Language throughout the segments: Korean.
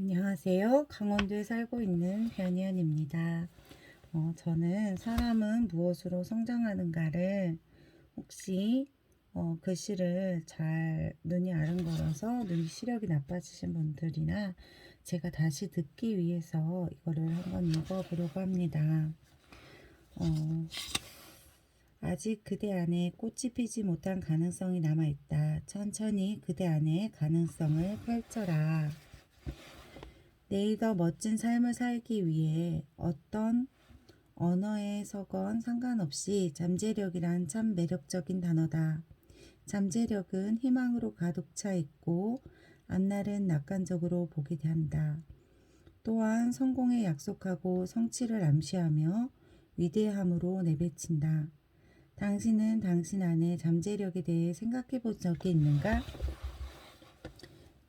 안녕하세요. 강원도에 살고 있는 변희연입니다. 저는 사람은 무엇으로 성장하는가를 혹시 글씨를 잘 눈이 아른거려서 눈 시력이 나빠지신 분들이나 제가 다시 듣기 위해서 이거를 한번 읽어보려고 합니다. 아직 그대 안에 꽃이 피지 못한 가능성이 남아있다. 천천히 그대 안에 가능성을 펼쳐라. 내일 더 멋진 삶을 살기 위해 어떤 언어에 서건 상관없이 잠재력이란 참 매력적인 단어다. 잠재력은 희망으로 가득 차 있고 앞날은 낙관적으로 보게 한다. 또한 성공에 약속하고 성취를 암시하며 위대함으로 내비친다. 당신은 당신 안에 잠재력에 대해 생각해 본 적이 있는가?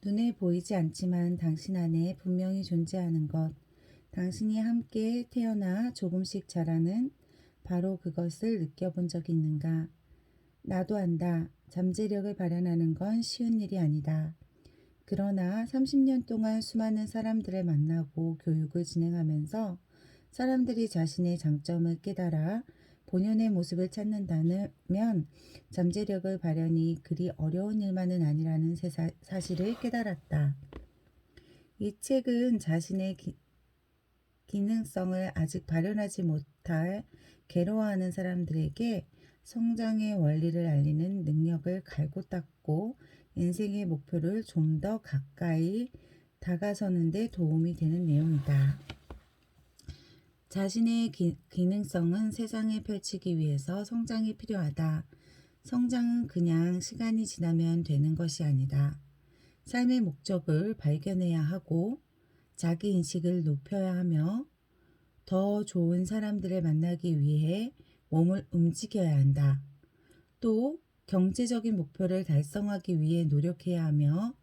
눈에 보이지 않지만 당신 안에 분명히 존재하는 것, 당신이 함께 태어나 조금씩 자라는 바로 그것을 느껴본 적이 있는가? 나도 안다. 잠재력을 발현하는 건 쉬운 일이 아니다. 그러나 30년 동안 수많은 사람들을 만나고 교육을 진행하면서 사람들이 자신의 장점을 깨달아 본연의 모습을 찾는다면 잠재력을 발현이 그리 어려운 일만은 아니라는 사실을 깨달았다. 이 책은 자신의 기능성을 아직 발현하지 못할 괴로워하는 사람들에게 성장의 원리를 알리는 능력을 갈고 닦고 인생의 목표를 좀 더 가까이 다가서는 데 도움이 되는 내용이다. 자신의 기능성은 세상에 펼치기 위해서 성장이 필요하다. 성장은 그냥 시간이 지나면 되는 것이 아니다. 삶의 목적을 발견해야 하고 자기 인식을 높여야 하며 더 좋은 사람들을 만나기 위해 몸을 움직여야 한다. 또 경제적인 목표를 달성하기 위해 노력해야 하며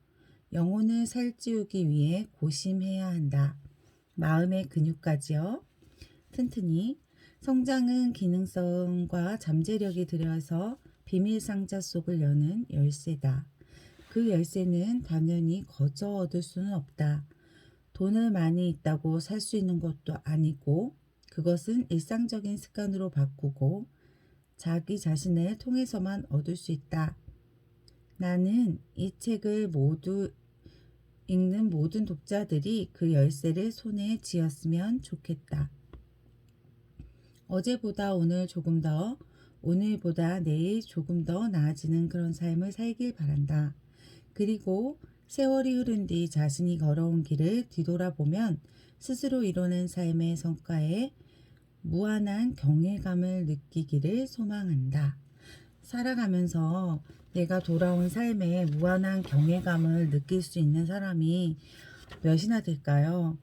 영혼을 살찌우기 위해 고심해야 한다. 마음의 근육까지요. 튼튼히 성장은 기능성과 잠재력이 들여서 비밀 상자 속을 여는 열쇠다. 그 열쇠는 당연히 거저 얻을 수는 없다. 돈을 많이 있다고 살 수 있는 것도 아니고 그것은 일상적인 습관으로 바꾸고 자기 자신을 통해서만 얻을 수 있다. 나는 이 책을 읽는 모든 독자들이 그 열쇠를 손에 쥐었으면 좋겠다. 어제보다 오늘 조금 더, 오늘보다 내일 조금 더 나아지는 그런 삶을 살길 바란다. 그리고 세월이 흐른 뒤 자신이 걸어온 길을 뒤돌아보면 스스로 이뤄낸 삶의 성과에 무한한 경외감을 느끼기를 소망한다. 살아가면서 내가 돌아온 삶에 무한한 경외감을 느낄 수 있는 사람이 몇이나 될까요?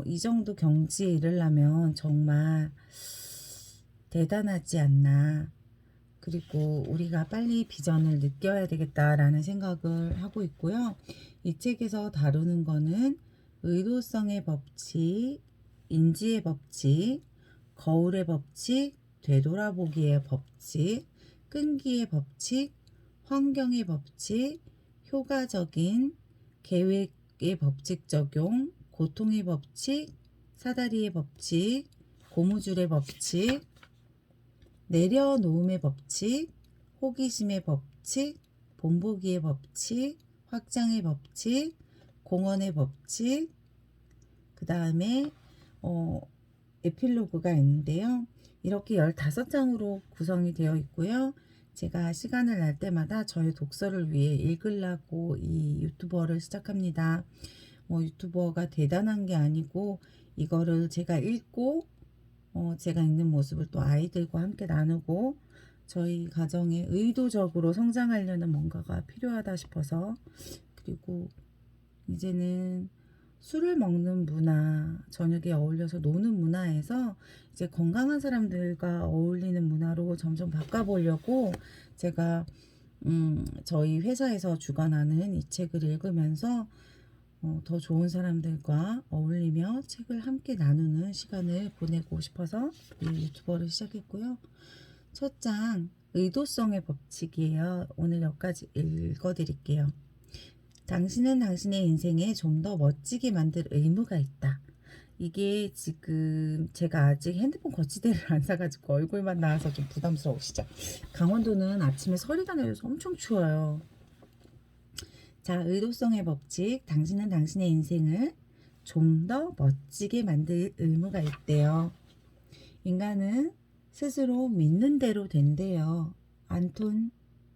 이 정도 경지에 이르려면 정말 대단하지 않나. 그리고 우리가 빨리 비전을 느껴야 되겠다라는 생각을 하고 있고요. 이 책에서 다루는 거는 의도성의 법칙, 인지의 법칙, 거울의 법칙, 되돌아보기의 법칙, 끈기의 법칙, 환경의 법칙, 효과적인 계획의 법칙 적용, 고통의 법칙, 사다리의 법칙, 고무줄의 법칙, 내려놓음의 법칙, 호기심의 법칙, 본보기의 법칙, 확장의 법칙, 공헌의 법칙, 그 다음에 에필로그가 있는데요. 이렇게 15장으로 구성이 되어 있고요. 제가 시간을 날 때마다 저의 독서를 위해 읽으려고 이 유튜버를 시작합니다. 유튜버가 대단한 게 아니고 이거를 제가 읽고 제가 읽는 모습을 또 아이들과 함께 나누고 저희 가정에 의도적으로 성장하려는 뭔가가 필요하다 싶어서, 그리고 이제는 술을 먹는 문화, 저녁에 어울려서 노는 문화에서 이제 건강한 사람들과 어울리는 문화로 점점 바꿔보려고 제가 저희 회사에서 주관하는 이 책을 읽으면서 더 좋은 사람들과 어울리며 책을 함께 나누는 시간을 보내고 싶어서 이 유튜버를 시작했고요. 첫 장, 의도성의 법칙이에요. 오늘 여기까지 읽어드릴게요. 당신은 당신의 인생에 좀 더 멋지게 만들 의무가 있다. 이게 지금 제가 아직 핸드폰 거치대를 안 사가지고 얼굴만 나와서 좀 부담스러우시죠? 강원도는 아침에 서리가 내려서 엄청 추워요. 자, 의도성의 법칙. 당신은 당신의 인생을 좀 더 멋지게 만들 의무가 있대요. 인간은 스스로 믿는 대로 된대요. 안톤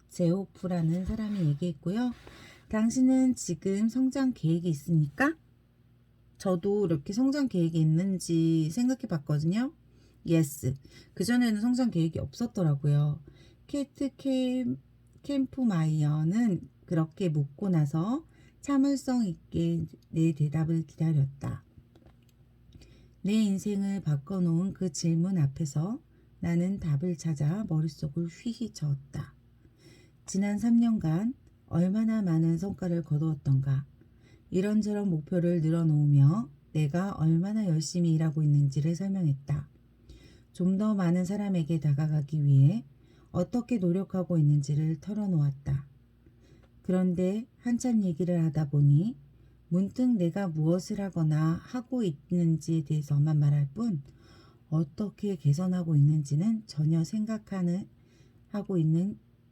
제호프라는 사람이 얘기했고요. 당신은 지금 성장 계획이 있습니까? 저도 이렇게 성장 계획이 있는지 생각해 봤거든요. 예스. 그전에는 성장 계획이 없었더라고요. 케이트 캠프마이어는 그렇게 묻고 나서 참을성 있게 내 대답을 기다렸다. 내 인생을 바꿔놓은 그 질문 앞에서 나는 답을 찾아 머릿속을 휘휘 저었다. 지난 3년간 얼마나 많은 성과를 거두었던가, 이런저런 목표를 늘어놓으며 내가 얼마나 열심히 일하고 있는지를 설명했다. 좀 더 많은 사람에게 다가가기 위해 어떻게 노력하고 있는지를 털어놓았다. 그런데 한참 얘기를 하다 보니 문득 내가 무엇을 하거나 하고 있는지에 대해서만 말할 뿐 어떻게 개선하고 있는지는 전혀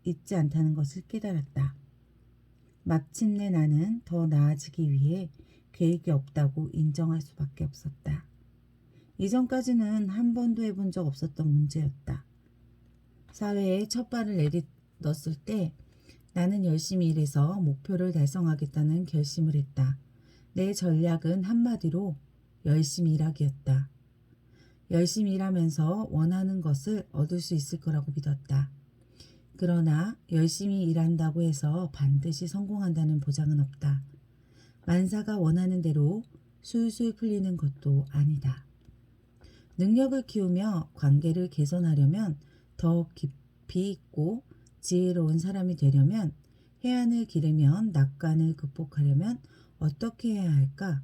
있지 않다는 것을 깨달았다. 마침내 나는 더 나아지기 위해 계획이 없다고 인정할 수밖에 없었다. 이전까지는 한 번도 해본 적 없었던 문제였다. 사회에 첫 발을 내딛었을 때 나는 열심히 일해서 목표를 달성하겠다는 결심을 했다. 내 전략은 한마디로 열심히 일하기였다. 열심히 일하면서 원하는 것을 얻을 수 있을 거라고 믿었다. 그러나 열심히 일한다고 해서 반드시 성공한다는 보장은 없다. 만사가 원하는 대로 술술 풀리는 것도 아니다. 능력을 키우며 관계를 개선하려면 더 깊이 있고 지혜로운 사람이 되려면, 해안을 기르면 낙관을 극복하려면 어떻게 해야 할까?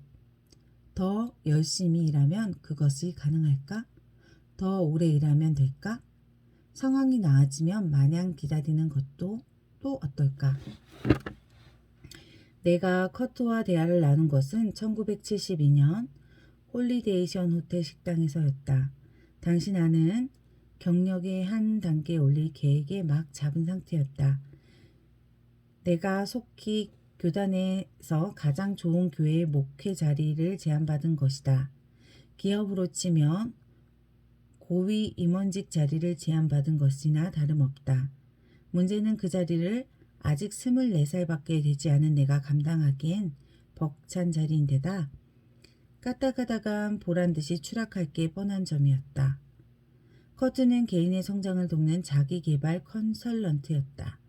더 열심히 일하면 그것이 가능할까? 더 오래 일하면 될까? 상황이 나아지면 마냥 기다리는 것도 또 어떨까? 내가 커트와 대화를 나눈 것은 1972년 홀리데이션 호텔 식당에서였다. 당시 나는 경력의 한 단계 올릴 계획에 막 잡은 상태였다. 내가 속히 교단에서 가장 좋은 교회의 목회 자리를 제안받은 것이다. 기업으로 치면 고위 임원직 자리를 제안받은 것이나 다름없다. 문제는 그 자리를 아직 24살밖에 되지 않은 내가 감당하기엔 벅찬 자리인데다 까딱하다간 보란듯이 추락할 게 뻔한 점이었다. 커트는 개인의 성장을 돕는 자기개발 컨설런트였다.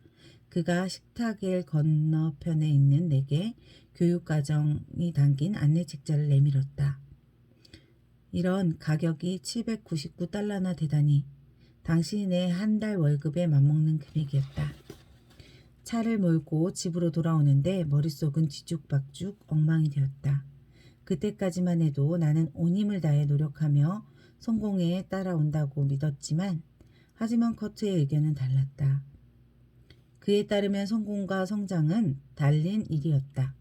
그가 식탁의 건너편에 있는 내게 교육과정이 담긴 안내책자를 내밀었다. 이런 가격이 799달러나 되다니 당신의 한 달 월급에 맞먹는 금액이었다. 차를 몰고 집으로 돌아오는데 머릿속은 뒤죽박죽 엉망이 되었다. 그때까지만 해도 나는 온 힘을 다해 노력하며 성공에 따라온다고 믿었지만, 하지만 커트의 의견은 달랐다. 그에 따르면 성공과 성장은 달린 일이었다.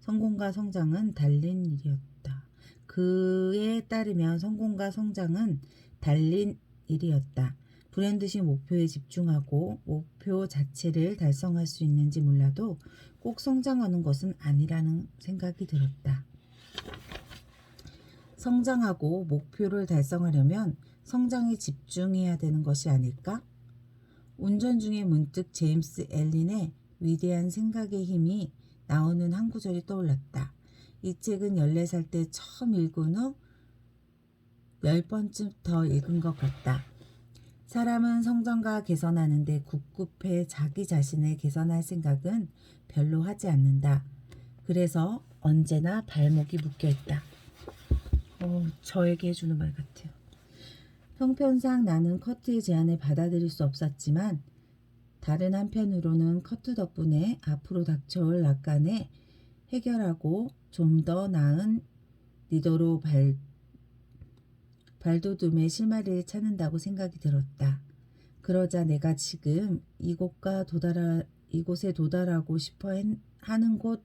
성공과 성장은 달린 일이었다. 그에 따르면 성공과 성장은 달린 일이었다. 불현듯이 목표에 집중하고 목표 자체를 달성할 수 있는지 몰라도 꼭 성장하는 것은 아니라는 생각이 들었다. 성장하고 목표를 달성하려면 성장에 집중해야 되는 것이 아닐까? 운전 중에 문득 제임스 앨린의 위대한 생각의 힘이 나오는 한 구절이 떠올랐다. 이 책은 14살 때 처음 읽은 후 10번쯤 더 읽은 것 같다. 사람은 성장과 개선하는데 굳굳해 자기 자신을 개선할 생각은 별로 하지 않는다. 그래서 언제나 발목이 묶여있다. 저에게 해주는 말 같아요. 형편상 나는 커트의 제안을 받아들일 수 없었지만, 다른 한편으로는 커트 덕분에 앞으로 닥쳐올 낙관에 해결하고 좀 더 나은 리더로 발돋움의 실마리를 찾는다고 생각이 들었다. 그러자 내가 지금 이곳에 도달하고 싶어 하는 곳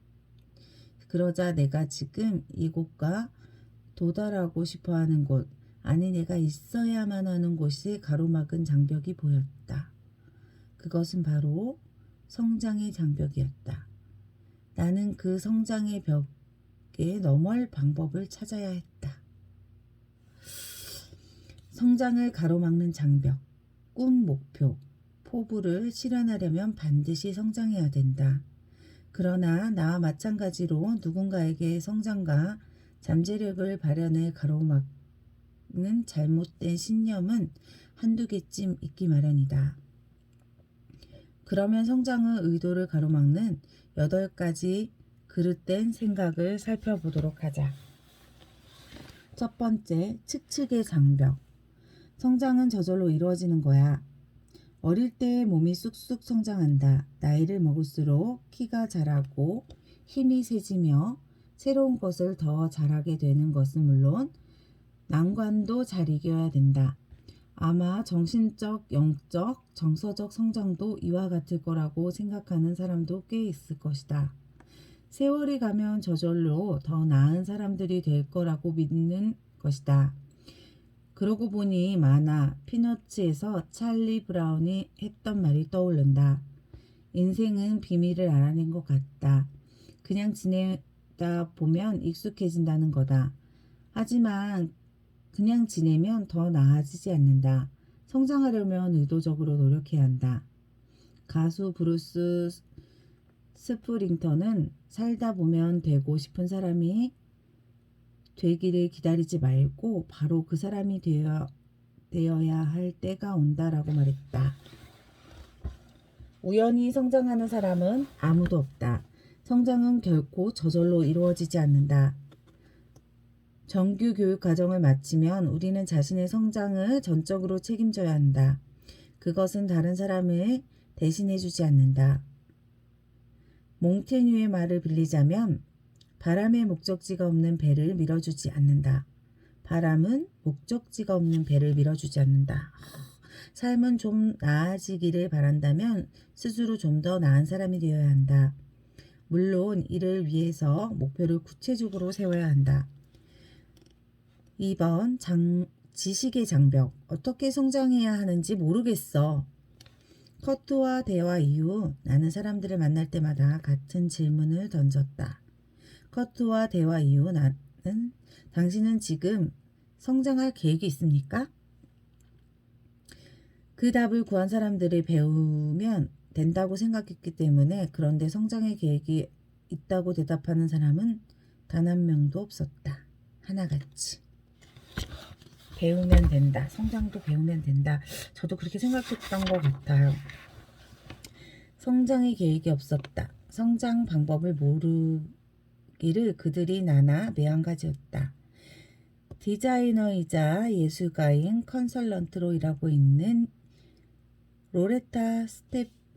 그러자 내가 지금 이곳과 도달하고 싶어하는 곳, 아니 내가 있어야만 하는 곳이 가로막은 장벽이 보였다. 그것은 바로 성장의 장벽이었다. 나는 그 성장의 벽에 넘어갈 방법을 찾아야 했다. 성장을 가로막는 장벽, 꿈, 목표, 포부를 실현하려면 반드시 성장해야 된다. 그러나 나와 마찬가지로 누군가에게 성장과 잠재력을 발현을 가로막는 잘못된 신념은 한두 개쯤 있기 마련이다. 그러면 성장의 의도를 가로막는 8가지 그릇된 생각을 살펴보도록 하자. 첫 번째, 측측의 장벽. 성장은 저절로 이루어지는 거야. 어릴 때 몸이 쑥쑥 성장한다. 나이를 먹을수록 키가 자라고 힘이 세지며 새로운 것을 더 잘하게 되는 것은 물론 난관도 잘 이겨야 된다. 아마 정신적, 영적, 정서적 성장도 이와 같을 거라고 생각하는 사람도 꽤 있을 것이다. 세월이 가면 저절로 더 나은 사람들이 될 거라고 믿는 것이다. 그러고 보니 만화 피너츠에서 찰리 브라운이 했던 말이 떠오른다. 인생은 비밀을 알아낸 것 같다. 그냥 지내다 보면 익숙해진다는 거다. 하지만 그냥 지내면 더 나아지지 않는다. 성장하려면 의도적으로 노력해야 한다. 가수 브루스 스프링턴은 살다 보면 되고 싶은 사람이 되기를 기다리지 말고 바로 그 사람이 되어야 할 때가 온다라고 말했다. 우연히 성장하는 사람은 아무도 없다. 성장은 결코 저절로 이루어지지 않는다. 정규 교육 과정을 마치면 우리는 자신의 성장을 전적으로 책임져야 한다. 그것은 다른 사람을 대신해 주지 않는다. 몽테뉴의 말을 빌리자면 바람의 목적지가 없는 배를 밀어주지 않는다. 바람은 목적지가 없는 배를 밀어주지 않는다. 삶은 좀 나아지기를 바란다면 스스로 좀 더 나은 사람이 되어야 한다. 물론 이를 위해서 목표를 구체적으로 세워야 한다. 2번 지식의 장벽. 어떻게 성장해야 하는지 모르겠어. 커트와 대화 이후 나는 사람들을 만날 때마다 같은 질문을 던졌다. 커트와 대화 이후 나는 당신은 지금 성장할 계획이 있습니까? 그 답을 구한 사람들이 배우면 된다고 생각했기 때문에 그런데 성장의 계획이 있다고 대답하는 사람은 단 한 명도 없었다. 하나같이. 배우면 된다. 성장도 배우면 된다. 저도 그렇게 생각했던 것 같아요. 성장의 계획이 없었다. 성장 방법을 모르기를 그들이 나나 매한가지였다. 디자이너이자 예술가인 컨설런트로 일하고 있는 로레타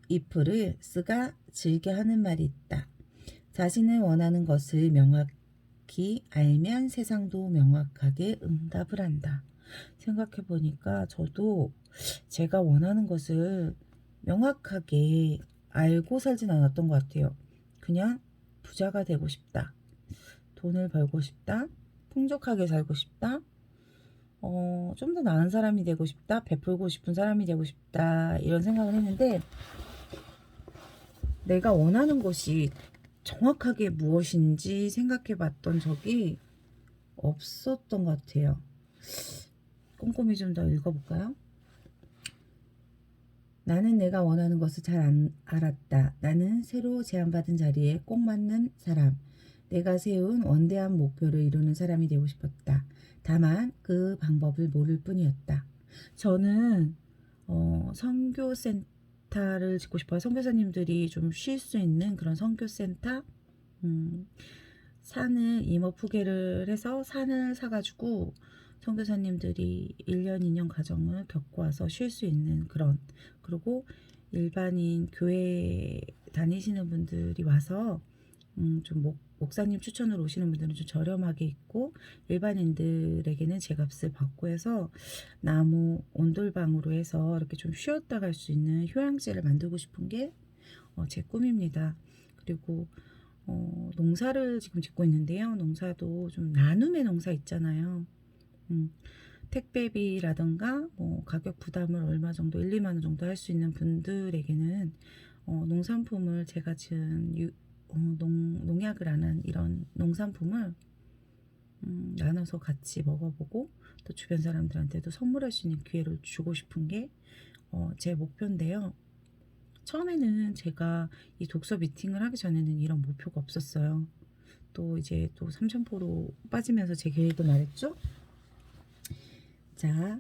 스텝이프르스가 즐겨 하는 말이 있다. 자신을 원하는 것을 명확히 알면 세상도 명확하게 응답을 한다. 생각해보니까 저도 제가 원하는 것을 명확하게 알고 살진 않았던 것 같아요. 그냥 부자가 되고 싶다. 돈을 벌고 싶다. 풍족하게 살고 싶다. 좀 더 나은 사람이 되고 싶다. 베풀고 싶은 사람이 되고 싶다. 이런 생각을 했는데 내가 원하는 것이 정확하게 무엇인지 생각해 봤던 적이 없었던 것 같아요. 꼼꼼히 좀 더 읽어볼까요? 나는 내가 원하는 것을 잘 알았다. 나는 새로 제안받은 자리에 꼭 맞는 사람. 내가 세운 원대한 목표를 이루는 사람이 되고 싶었다. 다만 그 방법을 모를 뿐이었다. 저는 선교센터를 짓고 싶어요. 선교사님들이 좀 쉴 수 있는 그런 선교센터. 산을 이모프게를 해서 산을 사가지고 선교사님들이 1년 2년 과정을 겪고 와서 쉴 수 있는 그런, 그리고 일반인 교회 다니시는 분들이 와서 좀 목사님 추천으로 오시는 분들은 좀 저렴하게 있고 일반인들에게는 제값을 받고 해서 나무 온돌방으로 해서 이렇게 좀 쉬었다 갈 수 있는 휴양지를 만들고 싶은 게 제 꿈입니다. 그리고 농사를 지금 짓고 있는데요. 농사도 좀 나눔의 농사 있잖아요. 음, 택배비라든가 뭐 가격 부담을 얼마 정도 1, 2만 원 정도 할 수 있는 분들에게는 농산품을 제가 지은 농약을 안 한 이런 농산품을 나눠서 같이 먹어보고 또 주변 사람들한테도 선물할 수 있는 기회를 주고 싶은 게 제 목표인데요. 처음에는 제가 이 독서 미팅을 하기 전에는 이런 목표가 없었어요. 또 이제 또 삼천포로 빠지면서 제 계획을 말했죠. 자,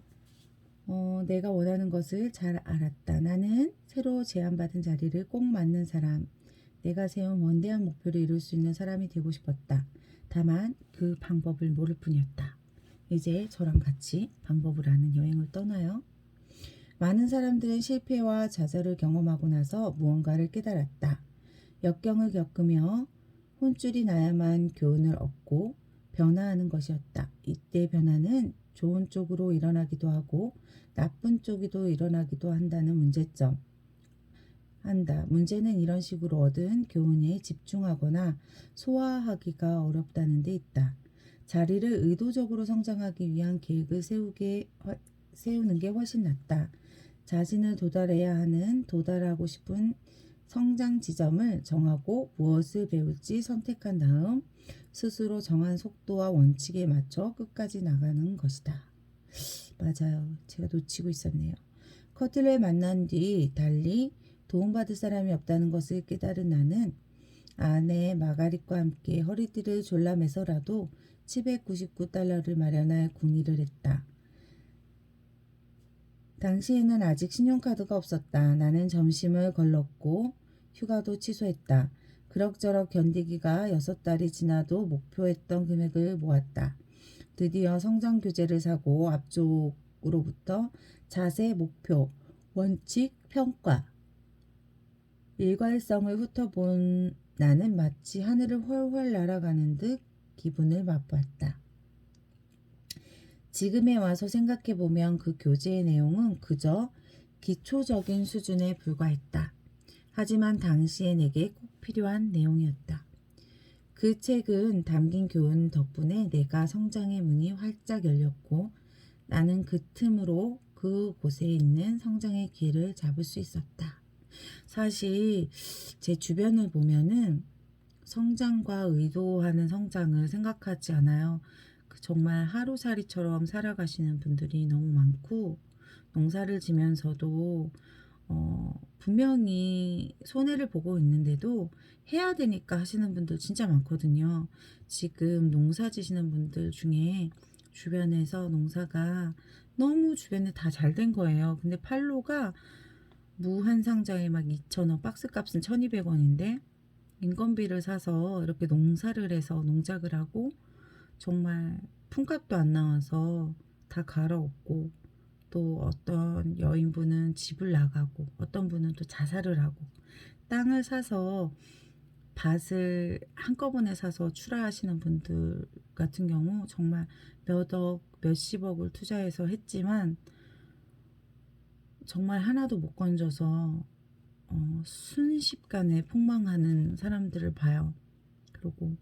내가 원하는 것을 잘 알았다. 나는 새로 제안받은 자리를 꼭 맞는 사람, 내가 세운 원대한 목표를 이룰 수 있는 사람이 되고 싶었다. 다만 그 방법을 모를 뿐이었다. 이제 저랑 같이 방법을 아는 여행을 떠나요. 많은 사람들은 실패와 좌절을 경험하고 나서 무언가를 깨달았다. 역경을 겪으며 혼쭐이 나야만 교훈을 얻고 변화하는 것이었다. 이때 변화는 좋은 쪽으로 일어나기도 하고 나쁜 쪽으로 일어나기도 한다는 문제점. 문제는 이런 식으로 얻은 교훈에 집중하거나 소화하기가 어렵다는 데 있다. 자리를 의도적으로 성장하기 위한 계획을 세우는 게 훨씬 낫다. 자신을 도달하고 싶은 성장 지점을 정하고 무엇을 배울지 선택한 다음 스스로 정한 속도와 원칙에 맞춰 끝까지 나가는 것이다. 맞아요. 제가 놓치고 있었네요. 커틀을 만난 뒤 달리 도움받을 사람이 없다는 것을 깨달은 나는 아내 마가릿과 함께 허리띠를 졸라매서라도 799달러를 마련할 궁리를 했다. 당시에는 아직 신용카드가 없었다. 나는 점심을 걸렀고 휴가도 취소했다. 그럭저럭 견디기가 6달이 지나도 목표했던 금액을 모았다. 드디어 성장 교재를 사고 앞쪽으로부터 자세, 목표, 원칙, 평가, 일관성을 훑어본 나는 마치 하늘을 훨훨 날아가는 듯 기분을 맛봤다. 지금에 와서 생각해보면 그 교재의 내용은 그저 기초적인 수준에 불과했다. 하지만 당시에 내게 꼭 필요한 내용이었다. 그 책은 담긴 교훈 덕분에 내가 성장의 문이 활짝 열렸고 나는 그 틈으로 그곳에 있는 성장의 기회를 잡을 수 있었다. 사실 제 주변을 보면은 성장과 의도하는 성장을 생각하지 않아요. 정말 하루살이처럼 살아가시는 분들이 너무 많고 농사를 지면서도 분명히 손해를 보고 있는데도 해야 되니까 하시는 분들 진짜 많거든요. 지금 농사 지시는 분들 중에 주변에서 농사가 너무 주변에 다 잘 된 거예요. 근데 팔로가 무 한 상자에 막 2,000원, 박스 값은 1,200원인데 인건비를 사서 이렇게 농사를 해서 농작을 하고 정말 품값도 안 나와서 다 갈아엎고 또 어떤 여인분은 집을 나가고 어떤 분은 또 자살을 하고 땅을 사서 밭을 한꺼번에 사서 출하하시는 분들 같은 경우 정말 몇억, 몇십억을 투자해서 했지만 정말 하나도 못 건져서 순식간에 폭망하는 사람들을 봐요. 그리고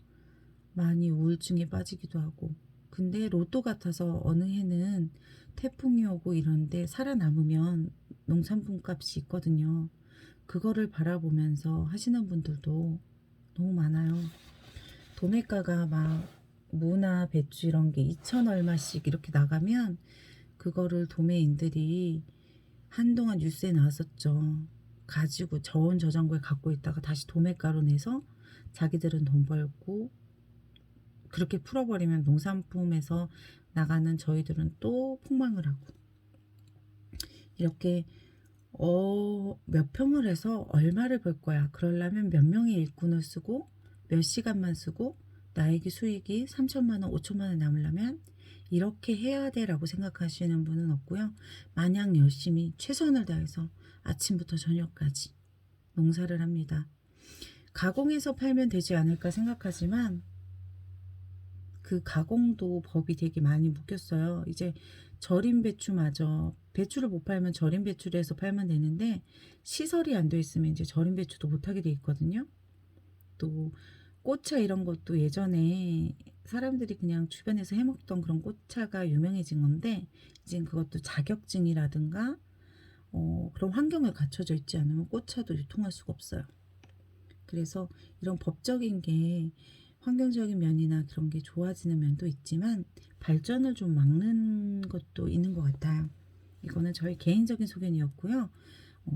많이 우울증에 빠지기도 하고. 근데 로또 같아서 어느 해는 태풍이 오고 이런데 살아남으면 농산품 값이 있거든요. 그거를 바라보면서 하시는 분들도 너무 많아요. 도매가가 막 무나 배추 이런 게 2천 얼마씩 이렇게 나가면 그거를 도매인들이 한동안 뉴스에 나왔었죠. 가지고 저온저장고에 갖고 있다가 다시 도매가로 내서 자기들은 돈 벌고 그렇게 풀어버리면 농산품에서 나가는 저희들은 또 폭망을 하고 이렇게 몇 평을 해서 얼마를 벌 거야. 그러려면 몇 명의 일꾼을 쓰고 몇 시간만 쓰고 나에게 수익이 3천만 원, 5천만 원 남으려면 이렇게 해야 돼라고 생각하시는 분은 없고요. 마냥 열심히 최선을 다해서 아침부터 저녁까지 농사를 합니다. 가공해서 팔면 되지 않을까 생각하지만 그 가공도 법이 되게 많이 묶였어요. 이제 절임 배추마저 배추를 못 팔면 절임 배추를 해서 팔면 되는데 시설이 안 돼 있으면 이제 절임 배추도 못 하게 돼 있거든요. 또 꽃차 이런 것도 예전에 사람들이 그냥 주변에서 해먹던 그런 꽃차가 유명해진 건데, 이제 그것도 자격증이라든가 그런 환경을 갖춰져 있지 않으면 꽃차도 유통할 수가 없어요. 그래서 이런 법적인 게 환경적인 면이나 그런 게 좋아지는 면도 있지만 발전을 좀 막는 것도 있는 것 같아요. 이거는 저의 개인적인 소견이었고요.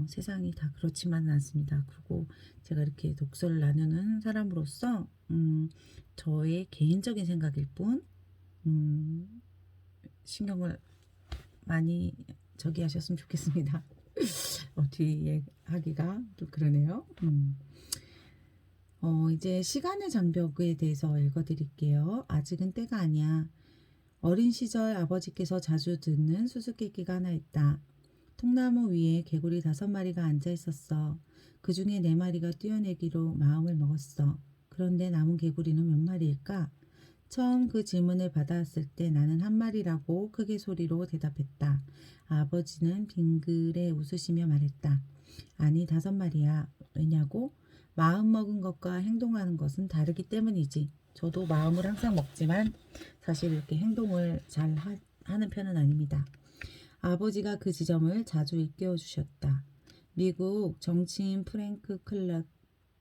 세상이 다 그렇지만은 않습니다. 그리고 제가 이렇게 독서를 나누는 사람으로서 저의 개인적인 생각일 뿐 신경을 많이 저기 하셨으면 좋겠습니다. 뒤에 하기가 또 그러네요. 이제 시간의 장벽에 대해서 읽어드릴게요. 아직은 때가 아니야. 어린 시절 아버지께서 자주 듣는 수수께끼가 하나 있다. 통나무 위에 개구리 5마리가 앉아 있었어. 그 중에 4마리가 뛰어내기로 마음을 먹었어. 그런데 남은 개구리는 몇 마리일까? 처음 그 질문을 받았을 때 나는 1마리라고 크게 소리로 대답했다. 아버지는 빙그레 웃으시며 말했다. 아니, 5마리야. 왜냐고? 마음먹은 것과 행동하는 것은 다르기 때문이지. 저도 마음을 항상 먹지만 사실 이렇게 행동을 잘 하는 편은 아닙니다. 아버지가 그 지점을 자주 일깨워 주셨다. 미국 정치인 프랭크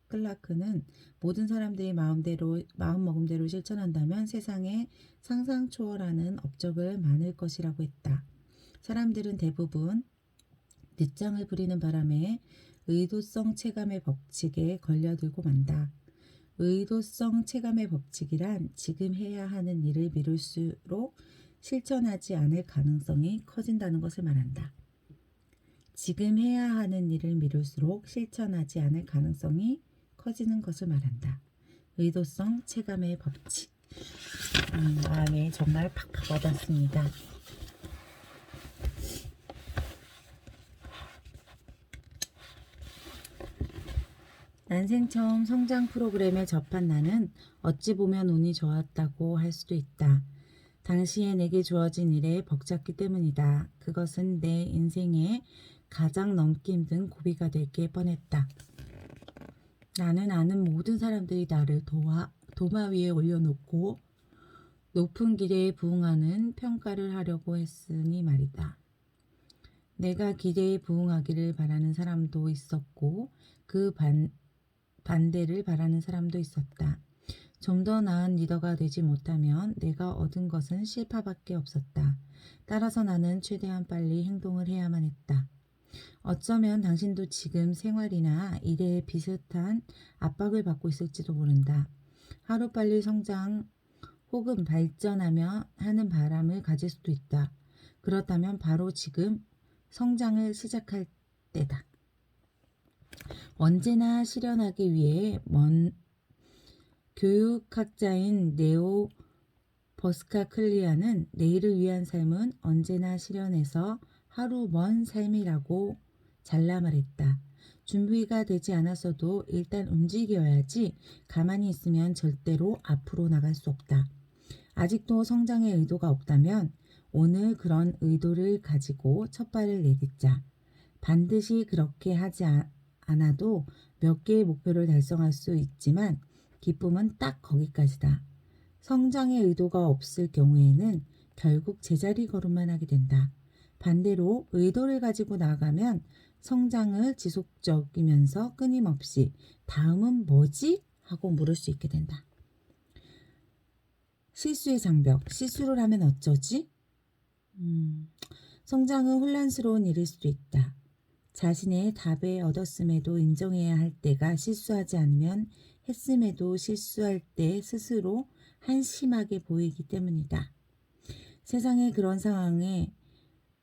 클라크는 모든 사람들이 마음먹음대로 실천한다면 세상에 상상 초월하는 업적을 많을 것이라고 했다. 사람들은 대부분 늦장을 부리는 바람에 의도성 체감의 법칙에 걸려들고 만다. 의도성 체감의 법칙이란 지금 해야 하는 일을 미룰수록 실천하지 않을 가능성이 커진다는 것을 말한다. 지금 해야 하는 일을 미룰수록 실천하지 않을 가능성이 커지는 것을 말한다. 의도성 체감의 법칙. 마음에 정말 팍팍 와닿습니다. 난생 처음 성장 프로그램을 접한 나는 어찌 보면 운이 좋았다고 할 수도 있다. 당시에 내게 주어진 일에 벅찼기 때문이다. 그것은 내 인생에 가장 넘기 힘든 고비가 될 게 뻔했다. 나는 아는 모든 사람들이 나를 도마 위에 올려놓고 높은 기대에 부응하는 평가를 하려고 했으니 말이다. 내가 기대에 부응하기를 바라는 사람도 있었고 그 반대를 바라는 사람도 있었다. 좀 더 나은 리더가 되지 못하면 내가 얻은 것은 실파밖에 없었다. 따라서 나는 최대한 빨리 행동을 해야만 했다. 어쩌면 당신도 지금 생활이나 일에 비슷한 압박을 받고 있을지도 모른다. 하루빨리 성장 혹은 발전하며 하는 바람을 가질 수도 있다. 그렇다면 바로 지금 성장을 시작할 때다. 언제나 실현하기 위해 교육학자인 네오 버스카클리아는 내일을 위한 삶은 언제나 실현해서 하루 먼 삶이라고 잘라 말했다. 준비가 되지 않았어도 일단 움직여야지 가만히 있으면 절대로 앞으로 나갈 수 없다. 아직도 성장의 의도가 없다면 오늘 그런 의도를 가지고 첫 발을 내딛자. 반드시 그렇게 하지 않아도 몇 개의 목표를 달성할 수 있지만 기쁨은 딱 거기까지다. 성장의 의도가 없을 경우에는 결국 제자리 걸음만 하게 된다. 반대로 의도를 가지고 나아가면 성장을 지속적이면서 끊임없이 다음은 뭐지? 하고 물을 수 있게 된다. 실수의 장벽. 실수를 하면 어쩌지? 성장은 혼란스러운 일일 수도 있다. 자신의 답에 얻었음에도 인정해야 할 때가 실수하지 않으면 했음에도 실수할 때 스스로 한심하게 보이기 때문이다. 세상에 그런 상황에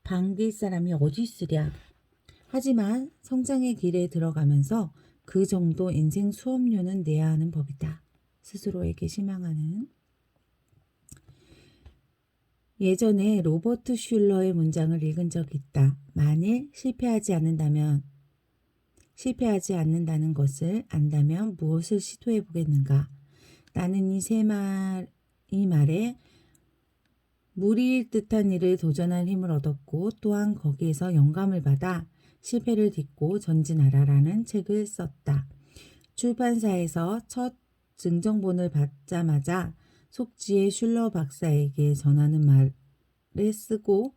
반길 사람이 어디 있으랴. 하지만 성장의 길에 들어가면서 그 정도 인생 수업료는 내야 하는 법이다. 스스로에게 실망하는. 예전에 로버트 슐러의 문장을 읽은 적이 있다. 만일 실패하지 않는다는 것을 안다면 무엇을 시도해 보겠는가? 나는 이 말에 무리일 듯한 일을 도전할 힘을 얻었고 또한 거기에서 영감을 받아 실패를 딛고 전진하라라는 책을 썼다. 출판사에서 첫 증정본을 받자마자 속지에 슐러 박사에게 전하는 말에 쓰고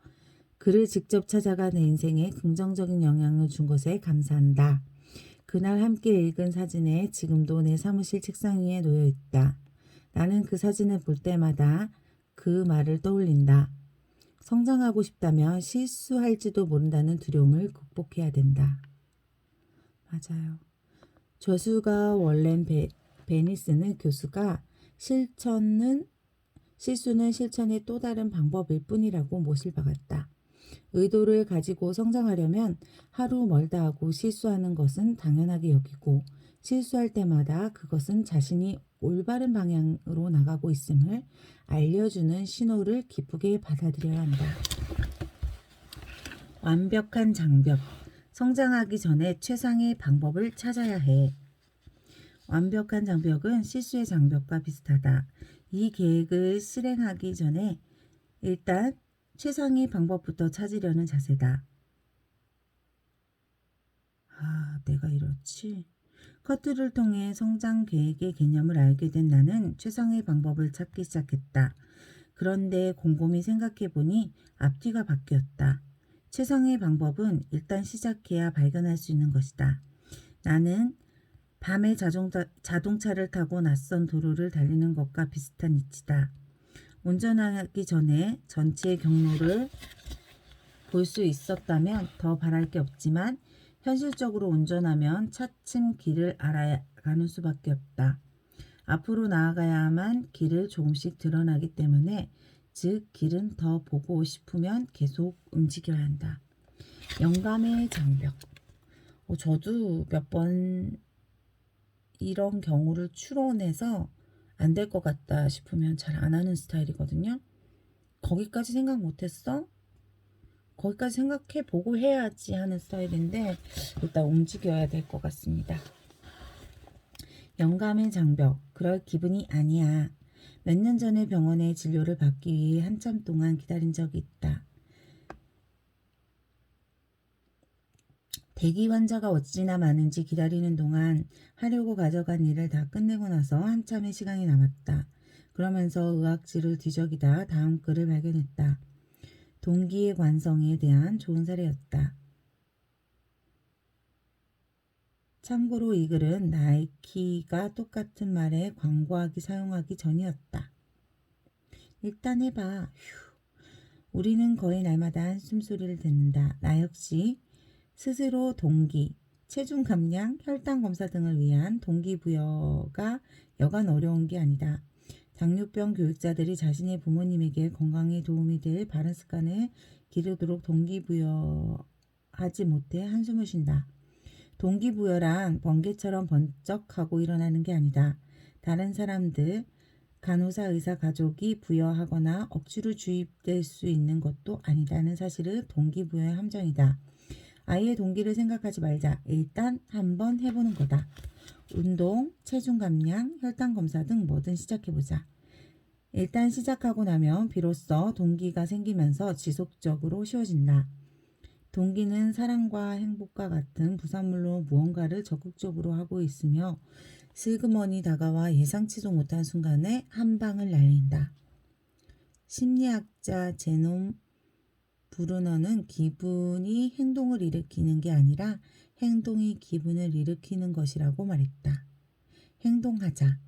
그를 직접 찾아가 내 인생에 긍정적인 영향을 준 것에 감사한다. 그날 함께 읽은 사진에 지금도 내 사무실 책상 위에 놓여 있다. 나는 그 사진을 볼 때마다 그 말을 떠올린다. 성장하고 싶다면 실수할지도 모른다는 두려움을 극복해야 된다. 맞아요. 저수가 월렌 베니스는 교수가 실수는 실천의 또 다른 방법일 뿐이라고 못을 박았다. 의도를 가지고 성장하려면 하루 멀다 하고 실수하는 것은 당연하게 여기고 실수할 때마다 그것은 자신이 올바른 방향으로 나가고 있음을 알려주는 신호를 기쁘게 받아들여야 한다. 완벽한 장벽. 성장하기 전에 최상의 방법을 찾아야 해. 완벽한 장벽은 실수의 장벽과 비슷하다. 이 계획을 실행하기 전에 일단 최상의 방법부터 찾으려는 자세다. 내가 이렇지? 커트를 통해 성장 계획의 개념을 알게 된 나는 최상의 방법을 찾기 시작했다. 그런데 곰곰이 생각해보니 앞뒤가 바뀌었다. 최상의 방법은 일단 시작해야 발견할 수 있는 것이다. 나는 밤에 자동차를 타고 낯선 도로를 달리는 것과 비슷한 이치다. 운전하기 전에 전체 경로를 볼 수 있었다면 더 바랄 게 없지만 현실적으로 운전하면 차츰 길을 알아가는 수밖에 없다. 앞으로 나아가야만 길을 조금씩 드러나기 때문에 즉 길은 더 보고 싶으면 계속 움직여야 한다. 영감의 장벽. 저도 몇 번 이런 경우를 추론해서 안 될 것 같다 싶으면 잘 안 하는 스타일이거든요. 거기까지 생각 못했어? 거기까지 생각해보고 해야지 하는 스타일인데 일단 움직여야 될 것 같습니다. 영감의 장벽. 그럴 기분이 아니야. 몇 년 전에 병원에 진료를 받기 위해 한참 동안 기다린 적이 있다. 대기 환자가 어찌나 많은지 기다리는 동안 하려고 가져간 일을 다 끝내고 나서 한참의 시간이 남았다. 그러면서 의학지를 뒤적이다 다음 글을 발견했다. 동기의 관성에 대한 좋은 사례였다. 참고로 이 글은 나이키가 똑같은 말에 광고하기 사용하기 전이었다. 일단 해봐. 우리는 거의 날마다 한숨소리를 듣는다. 나 역시 스스로 동기, 체중 감량, 혈당 검사 등을 위한 동기부여가 여간 어려운 게 아니다. 당뇨병 교육자들이 자신의 부모님에게 건강에 도움이 될 바른 습관을 기르도록 동기부여하지 못해 한숨을 쉰다. 동기부여란 번개처럼 번쩍하고 일어나는 게 아니다. 다른 사람들, 간호사, 의사, 가족이 부여하거나 억지로 주입될 수 있는 것도 아니다는 사실을 동기부여의 함정이다. 아이의 동기를 생각하지 말자. 일단 한번 해보는 거다. 운동, 체중 감량, 혈당 검사 등 뭐든 시작해보자. 일단 시작하고 나면 비로소 동기가 생기면서 지속적으로 쉬워진다. 동기는 사랑과 행복과 같은 부산물로 무언가를 적극적으로 하고 있으며 슬그머니 다가와 예상치도 못한 순간에 한 방을 날린다. 심리학자 제놈 브루너는 기분이 행동을 일으키는 게 아니라 행동이 기분을 일으키는 것이라고 말했다. 행동하자.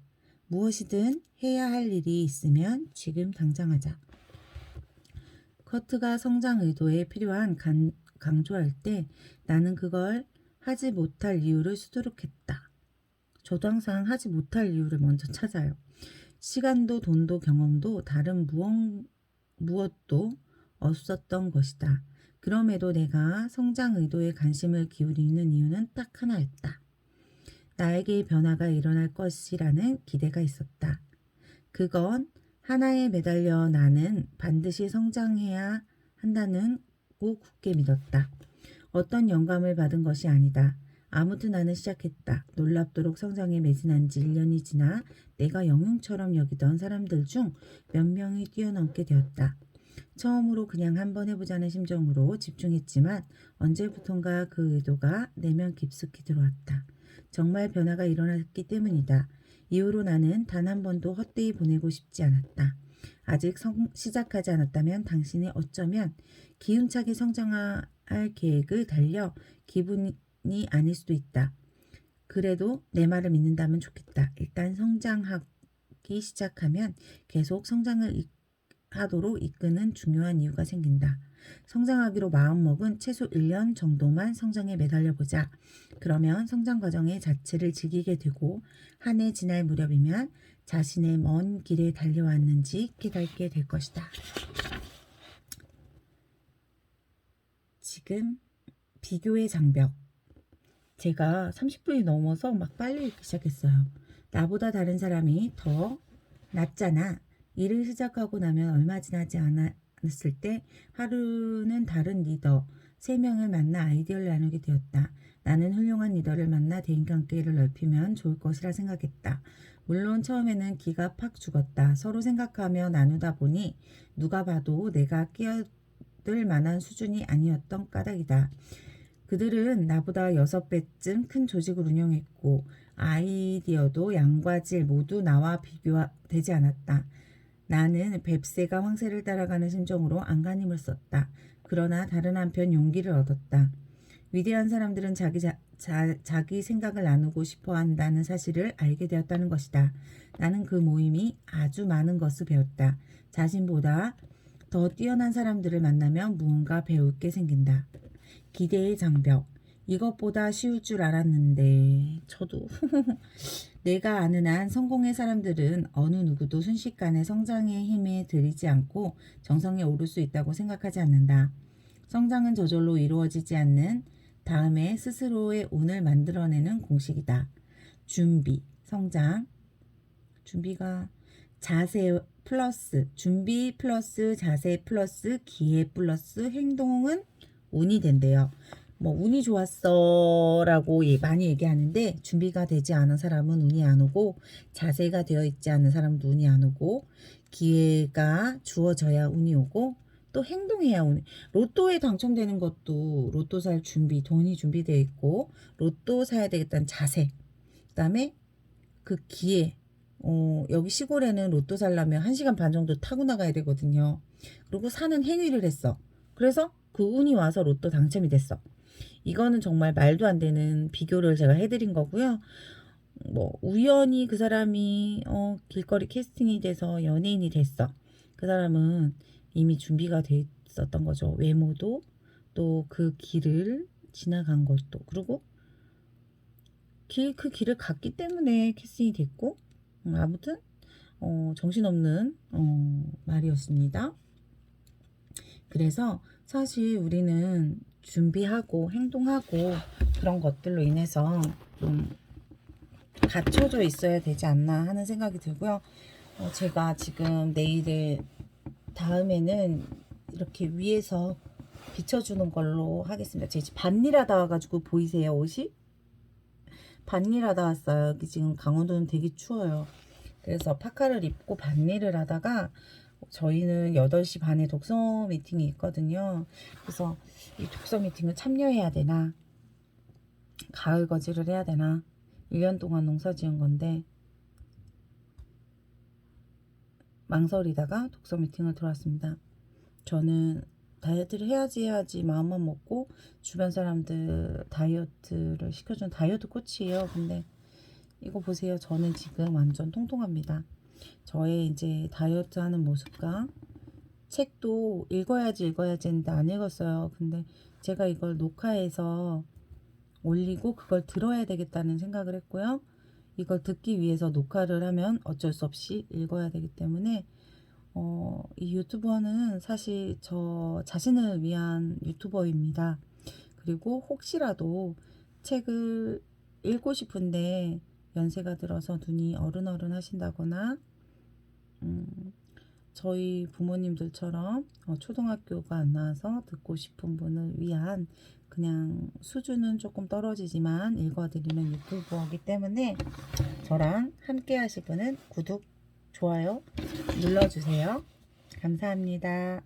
무엇이든 해야 할 일이 있으면 지금 당장 하자. 커트가 성장 의도에 필요한 강조할 때 나는 그걸 하지 못할 이유를 수두룩했다. 저도 항상 하지 못할 이유를 먼저 찾아요. 시간도 돈도 경험도 다른 무엇도 없었던 것이다. 그럼에도 내가 성장 의도에 관심을 기울이는 이유는 딱 하나였다. 나에게 변화가 일어날 것이라는 기대가 있었다. 그건 하나에 매달려 나는 반드시 성장해야 한다는 고 굳게 믿었다. 어떤 영감을 받은 것이 아니다. 아무튼 나는 시작했다. 놀랍도록 성장에 매진한 지 1년이 지나 내가 영웅처럼 여기던 사람들 중 몇 명이 뛰어넘게 되었다. 처음으로 그냥 한번 해보자는 심정으로 집중했지만 언제부턴가 그 의도가 내면 깊숙이 들어왔다. 정말 변화가 일어났기 때문이다. 이후로 나는 단 한 번도 헛되이 보내고 싶지 않았다. 아직 시작하지 않았다면 당신이 어쩌면 기운차게 성장할 계획을 달려 기분이 아닐 수도 있다. 그래도 내 말을 믿는다면 좋겠다. 일단 성장하기 시작하면 계속 성장을 하도록 이끄는 중요한 이유가 생긴다. 성장하기로 마음먹은 최소 1년 정도만 성장에 매달려 보자. 그러면 성장 과정의 자체를 즐기게 되고 한 해 지날 무렵이면 자신의 먼 길에 달려왔는지 깨닫게 될 것이다. 지금 비교의 장벽. 제가 30분이 넘어서 막 빨리 읽기 시작했어요. 나보다 다른 사람이 더 낫잖아. 일을 시작하고 나면 얼마 지나지 않았을 때 하루는 다른 리더 3명을 만나 아이디어를 나누게 되었다. 나는 훌륭한 리더를 만나 대인관계를 넓히면 좋을 것이라 생각했다. 물론 처음에는 기가 팍 죽었다. 서로 생각하며 나누다 보니 누가 봐도 내가 끼어들 만한 수준이 아니었던 까닭이다. 그들은 나보다 6배쯤 큰 조직을 운영했고 아이디어도 양과 질 모두 나와 비교되지 않았다. 나는 뱁새가 황새를 따라가는 심정으로 안간힘을 썼다. 그러나 다른 한편 용기를 얻었다. 위대한 사람들은 자기 생각을 나누고 싶어 한다는 사실을 알게 되었다는 것이다. 나는 그 모임이 아주 많은 것을 배웠다. 자신보다 더 뛰어난 사람들을 만나면 무언가 배울 게 생긴다. 기대의 장벽. 이것보다 쉬울 줄 알았는데 저도 내가 아는 한 성공의 사람들은 어느 누구도 순식간에 성장의 힘에 들이지 않고 정성에 오를 수 있다고 생각하지 않는다. 성장은 저절로 이루어지지 않는 다음에 스스로의 운을 만들어내는 공식이다. 준비, 성장. 준비가 자세 플러스 준비 플러스 자세 플러스 기회 플러스 행동은 운이 된대요. 뭐 운이 좋았어 라고 많이 얘기하는데 준비가 되지 않은 사람은 운이 안 오고 자세가 되어 있지 않은 사람도 운이 안 오고 기회가 주어져야 운이 오고 또 행동해야 운이. 로또에 당첨되는 것도 로또 살 준비, 돈이 준비되어 있고 로또 사야 되겠다는 자세, 그 다음에 그 기회. 여기 시골에는 로또 살려면 1시간 반 정도 타고 나가야 되거든요. 그리고 사는 행위를 했어. 그래서 그 운이 와서 로또 당첨이 됐어. 이거는 정말 말도 안 되는 비교를 제가 해드린 거고요. 뭐 우연히 그 사람이 길거리 캐스팅이 돼서 연예인이 됐어. 그 사람은 이미 준비가 돼 있었던 거죠. 외모도 또 그 길을 지나간 것도, 그리고 그 길을 갔기 때문에 캐스팅이 됐고, 아무튼 정신없는 말이었습니다. 그래서 사실 우리는 준비하고 행동하고 그런 것들로 인해서 좀 갖춰져 있어야 되지 않나 하는 생각이 들고요. 제가 지금 내일을 다음에는 이렇게 위에서 비춰주는 걸로 하겠습니다. 제가 반일하다 와가지고 보이세요? 옷이? 반일하다 왔어요. 여기 지금 강원도는 되게 추워요. 그래서 파카를 입고 반일을 하다가 저희는 8시 반에 독서 미팅이 있거든요. 그래서 이 독서 미팅을 참여해야 되나, 가을 거지를 해야 되나, 1년 동안 농사 지은 건데 망설이다가 독서 미팅을 들어왔습니다. 저는 다이어트를 해야지 마음만 먹고 주변 사람들 다이어트를 시켜주는 다이어트 코치예요. 근데 이거 보세요. 저는 지금 완전 통통합니다. 저의 이제 다이어트 하는 모습과 책도 읽어야지 했는데 안 읽었어요. 근데 제가 이걸 녹화해서 올리고 그걸 들어야 되겠다는 생각을 했고요. 이걸 듣기 위해서 녹화를 하면 어쩔 수 없이 읽어야 되기 때문에 이 유튜버는 사실 저 자신을 위한 유튜버입니다. 그리고 혹시라도 책을 읽고 싶은데 연세가 들어서 눈이 어른어른 하신다거나 저희 부모님들처럼 초등학교가 안 나와서 듣고 싶은 분을 위한 그냥 수준은 조금 떨어지지만 읽어드리는 유튜버이기 때문에 저랑 함께 하실 분은 구독, 좋아요 눌러주세요. 감사합니다.